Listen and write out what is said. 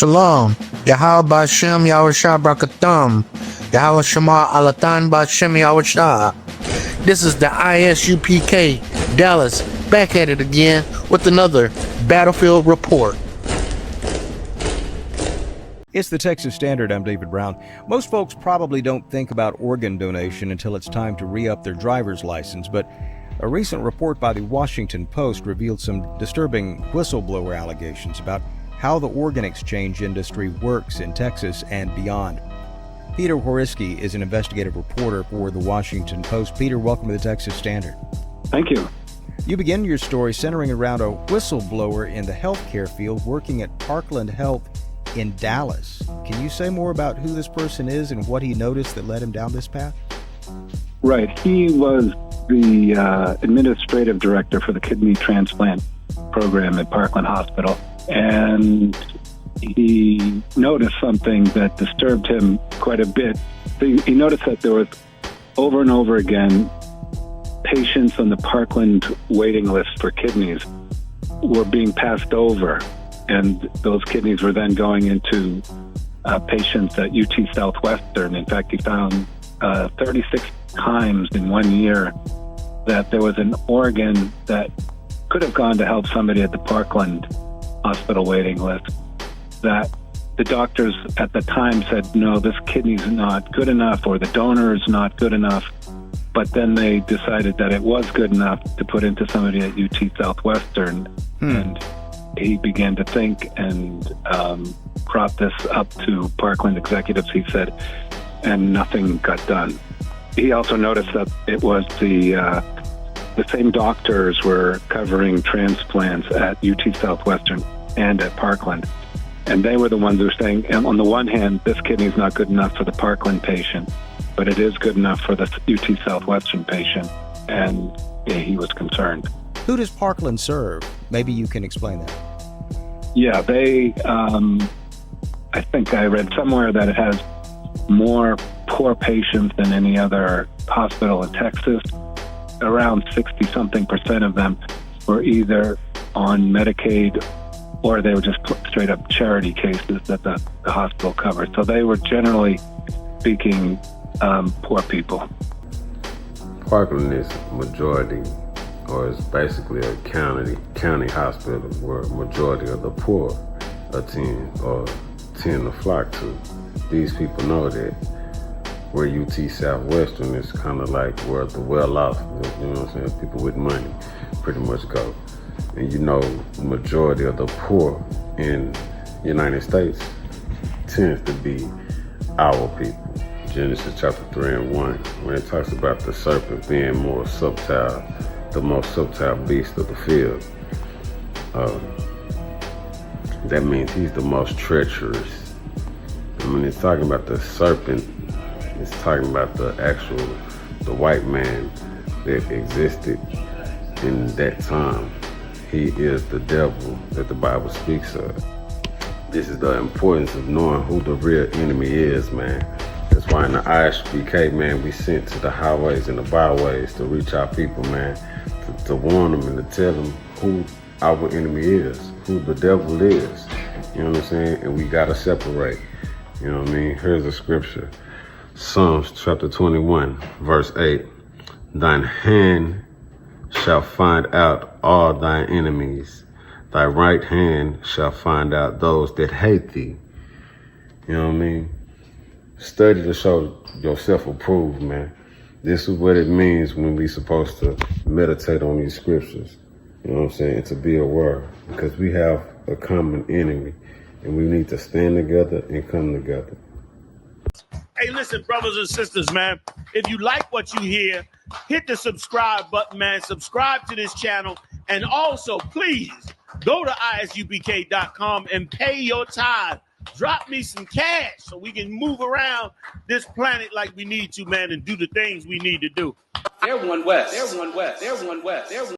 Shalom. Yahweh Ba'Shem Yahushua Brakatham. Yahweh Shema Alatan Ba'Shem Yahushua. This is the ISUPK Dallas back at it again with another battlefield report. It's the Texas Standard. I'm David Brown. Most folks probably don't think about organ donation until it's time to re-up their driver's license, but a recent report by the Washington Post revealed some disturbing whistleblower allegations about how the organ exchange industry works in Texas and beyond. Peter Horiski is an investigative reporter for the Washington Post. Peter, welcome to the Texas Standard. Thank you. You begin your story centering around a whistleblower in the healthcare field working at Parkland Health in Dallas. Can you say more about who this person is and what he noticed that led him down this path? Right. He was the administrative director for the kidney transplant program at Parkland Hospital, and he noticed something that disturbed him quite a bit. He noticed that there was over and over again patients on the Parkland waiting list for kidneys were being passed over, and those kidneys were then going into patients at UT Southwestern. In fact, he found 36 times in 1 year that there was an organ that could have gone to help somebody at the Parkland hospital waiting list that the doctors at the time said, no, this kidney's not good enough, or the donor is not good enough. But then they decided that it was good enough to put into somebody at UT Southwestern. And he began to think and brought this up to Parkland executives, he said, and nothing got done. He also noticed that it was the same doctors were covering transplants at UT Southwestern and at Parkland. And they were the ones who were saying, on the one hand, this kidney is not good enough for the Parkland patient, but it is good enough for the UT Southwestern patient. And he was concerned. Who does Parkland serve? Maybe you can explain that. Yeah, they, I think I read somewhere that it has more poor patients than any other hospital in Texas. Around 60-something% of them were either on Medicaid or they were just straight up charity cases that the hospital covered. So they were generally speaking poor people. Parkland is majority, or is basically a county hospital where majority of the poor tend to flock to. These people know that where UT Southwestern is kind of like where the well-off, you know what I'm saying, people with money pretty much go. And you know, the majority of the poor in the United States tends to be our people. Genesis chapter 3:1, when it talks about the serpent being more subtle, the most subtle beast of the field. That means he's the most treacherous. And when it's talking about the serpent, it's talking about the white man that existed in that time. He is the devil that the Bible speaks of. This is the importance of knowing who the real enemy is, man. That's why in the ISUPK, man, we sent to the highways and the byways to reach our people, man, to warn them and to tell them who our enemy is, who the devil is. You know what I'm saying? And we gotta separate. You know what I mean? Here's the scripture. Psalms chapter 21, verse 8. Thine hand shall find out all thine enemies. Thy right hand shall find out those that hate thee. You know what I mean? Study to show yourself approved, man. This is what it means when we supposed to meditate on these scriptures. You know what I'm saying? And to be aware, because we have a common enemy and we need to stand together and come together. Hey, listen, brothers and sisters, man, if you like what you hear, hit the subscribe button, man. Subscribe to this channel. And also, please go to ISUPK.com and pay your tithe. Drop me some cash so we can move around this planet like we need to, man, and do the things we need to do. They're one west. They're one west. They're one west. They're one.